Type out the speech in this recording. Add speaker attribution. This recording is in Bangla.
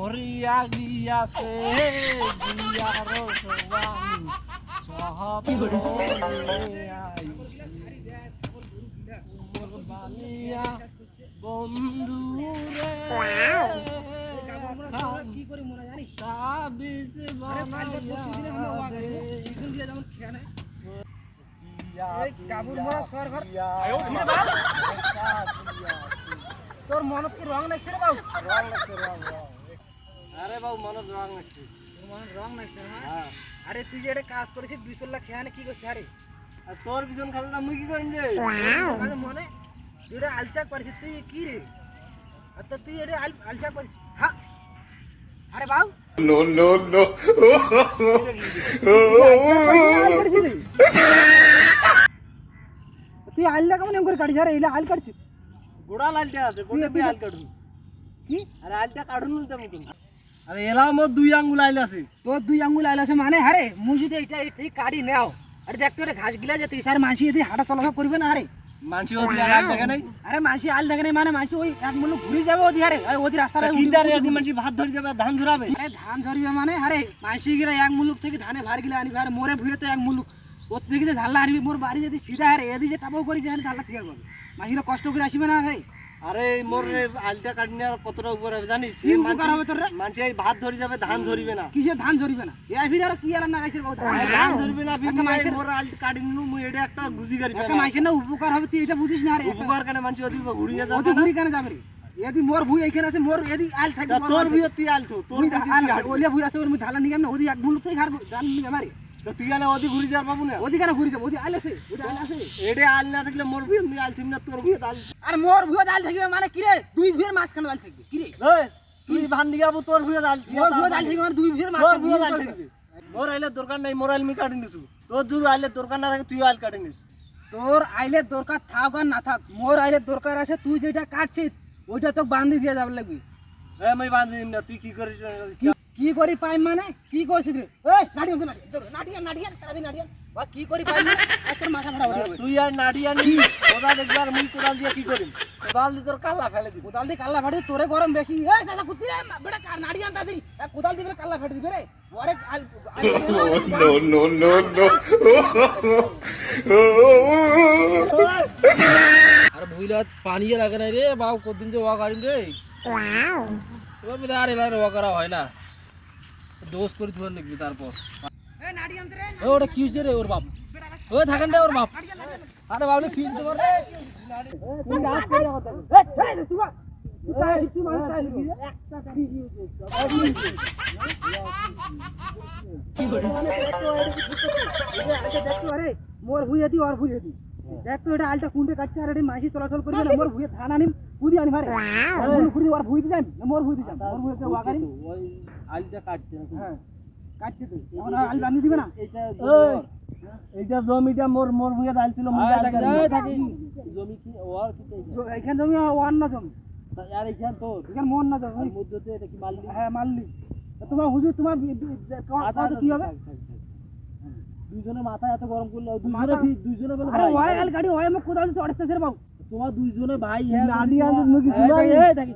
Speaker 1: মরিয়া গিয়াছে গিয়ার সোয়ানি সহব বানিয়া বন্ধু রে
Speaker 2: কি করি মনে জানিস
Speaker 1: তাবিজ
Speaker 2: তোর মনত কি রং লাগছে রে বাবু?
Speaker 1: আরে বাবু মনত রং লাগছে।
Speaker 2: মনত রং লাগছে না? আরে তুই যে এটা কাজ করেছিস 200 লাখ খেয়ানে কি করছিস? আরে
Speaker 1: আর তোর পিছন খালি না মুই কি করিম রে?
Speaker 2: কাজে মনে তুই এটা আলচাক করেছিস তুই কি রে? আর তো তুই এটা আলচাক করেছিস হ্যাঁ? আরে বাবু
Speaker 3: No, no, no.
Speaker 2: তুই আলটা কেমন এম করে কাটিস? আরে এলা আল কাটছিস
Speaker 1: গোড়া লালটা আছে গোড়া
Speaker 2: তুই
Speaker 1: আল কাটুন
Speaker 2: কি?
Speaker 1: আরে আলটা কাটুন না তেমন আরে এলাও মোর দুই আঙ্গুল আইল আছে
Speaker 2: তোর 2 আঙ্গুল আইল আছে মানে? আরে মুই যদি এটা ঠিক কাটি নাও আরে দেখ তো এটা ঘাস গিলা যেতে স্যার মানসি এদি হাঁটা চলাচল করবে না? আরে
Speaker 1: মানসি ওদি আল দেখে নাই
Speaker 2: আরে মানসি আল দেখে নাই মানে মানসি ওই এক মূল্য ঘুরে যাবে ওদি। আরে ওদি রাস্তাটা
Speaker 1: কিদারে এদি মানসি ভাত ধরে যাবে ধান ঝরাবে
Speaker 2: আরে ধান ঝরিবে মানে? আরে মানসি গিলা এক মুলুক থেকে ধানে ভার গিলা আনিবে আর মোরে ভুয়ে তো এক মুলুক ওর থেকে যে ধানলা আনিবি মোর বাড়ি যদি সিধা আরে এদি যে টাবাও করি যে ধানলা ঠিক করবে মানসিরা কষ্ট করে আসিবে না? রে
Speaker 1: আরে মোর আলটা কাটনি আর কতটা উপরে হবে জানিস?
Speaker 2: কি উপকার হবে তোর রে?
Speaker 1: মানসি এই ভাত ধরে যাবে ধান ঝরিবে না
Speaker 2: কিসে ধান ঝরিবে না? এ ফির আর কি আলাম না গাইছের বাবু
Speaker 1: ধান ঝরিবে না
Speaker 2: একটা মাইসের
Speaker 1: মোর আলটা কাটি নিলু মুই এটা একটা গুজি করি
Speaker 2: একটা মাইসের না উপকার হবে তুই এটা বুঝিস না? আরে
Speaker 1: উপকার কেন মানসি ওদি ঘুরিয়ে যাবে
Speaker 2: ওদি ঘুরি কেন যাবে রে? এদি মোর ভুই এইখানে আছে মোর এদি আল থাকবে
Speaker 1: তোর বিয়ে তুই আলতো তোর
Speaker 2: তুই
Speaker 1: আল
Speaker 2: ওলে ভুই আছে ওর মুই ধালা নিগাম না ওদি এক মুলুক থেকে ঘর ধান নিগাম মারি
Speaker 1: তো তুই আলে ওদি ঘুরি যার পাবো না
Speaker 2: ওদি কেন ঘুরি যাব? ওদি আল আছে ওদি আল আছে
Speaker 1: এডে আল না থাকলে মোর বিয়ে তুই আলছিস না তোর বিয়ে আল
Speaker 2: আর মোর ভুয়া ডাল থাকবে মানে কি রে? দুই ভুয়ের মাঝখানে ডাল থাকবে কি রে?
Speaker 1: এই তুই ভান দিগাবো তোর বিয়ে আল
Speaker 2: মোর ভুয়া ডাল থাকবে মানে দুই ভুয়ের
Speaker 1: তোর
Speaker 2: মাঝখানে
Speaker 1: বিয়ে
Speaker 2: ডাল
Speaker 1: আল
Speaker 2: থাকবে।
Speaker 1: থাকবে মোর আইলে দরকার নাই মোর আল মি কাটি নিছু তোর যদি আইলে দরকার না থাকে তুই আল কাটি নিস
Speaker 2: তোর আইলে দরকার থাক আর না থাক মোর আইলে দরকার আছে তুই যেটা কাটছিস ওইটা তো বান্ধি দিয়ে যাবে লাগবে।
Speaker 1: এ মই বাঁধি দিম না তুই কি করিস
Speaker 2: কি করি পাইম মানে কি কইছিস রে? এই নাটিয়ান তো নাটিয়ান নাটিয়ান তারা দি নাটিয়ান বা কি করি পাইম মানে আজকের মাথা ফাটা হয়ে
Speaker 1: তুই আর নাড়ি আনি কোদাল একবার মুই কোদাল দিয়ে কি করিম কোদাল দিয়ে তোর কাল্লা ফেলে দিব
Speaker 2: কোদাল দি কাল্লা ফাটে তোরে গরম বেশি। এই দাদা কুতি রে বেটা নাটিয়ান তাদি কোদাল দিবে কাল্লা ফাটে দিবে রে ওরে
Speaker 3: No, no, no, no.
Speaker 4: আরে ভুইলা পানি লাগে না রে বাউ কতদিন যে ওয়া গাড়ি রে এবার বিদা আর এলার ওয়া করা হয় না দোষ করে ধরে নিবি তারপর
Speaker 2: এই নাটিয়ান রে
Speaker 4: ও ওটা কি হইছে রে ওর বাপ ও থাকেন রে ওর বাপ আরে বাবু ফিল তো করে
Speaker 2: তুই রাত করে কথা এই তুই তুই মানে চাই কি একটা কাটি কি করে দেখতো আরে মোর ভুইয়া দি আর ভুইয়া দি দেখতো এটা আলটা কুন্ডে কাটছে আর এটা মাসি চলাচল করবে না মোর ভুইয়া ধান আনিম কুদি আনি মারে মোর ভুইয়া আর ভুইয়া দি যাই মোর ভুইয়া দি যাই মোর ভুইয়া ওয়াগারি
Speaker 1: ওই আলটা কাটছে
Speaker 2: হ্যাঁ কাটছে তুই এখন আল বান্ধি দিবে না
Speaker 1: এইটা জমিটা মোর মোর ভুয়ে আল ছিল মুই আল
Speaker 4: থাকি জমি কি ওর কি
Speaker 2: এইখান জমি অন্য জমি
Speaker 4: আর এইখান তো
Speaker 2: এখানে মন না জমি
Speaker 4: মধ্যে এটা কি মারলি
Speaker 2: হ্যাঁ মারলি তোমার হুজুর তোমার কি হবে?
Speaker 4: দুইজনে মাথা এত গরম করলে
Speaker 2: মাথা-
Speaker 4: দুইজনে বলে
Speaker 2: আরে
Speaker 4: ভাই
Speaker 2: ওই আল গাড়ি ওই মুখ কোদাল চড়তেছে রে বাবু
Speaker 4: তোমার দুইজনে ভাই হ্যাঁ
Speaker 1: নাড়ি আনতে মুখে
Speaker 4: এই,
Speaker 1: শুনাই
Speaker 4: এই, দেখি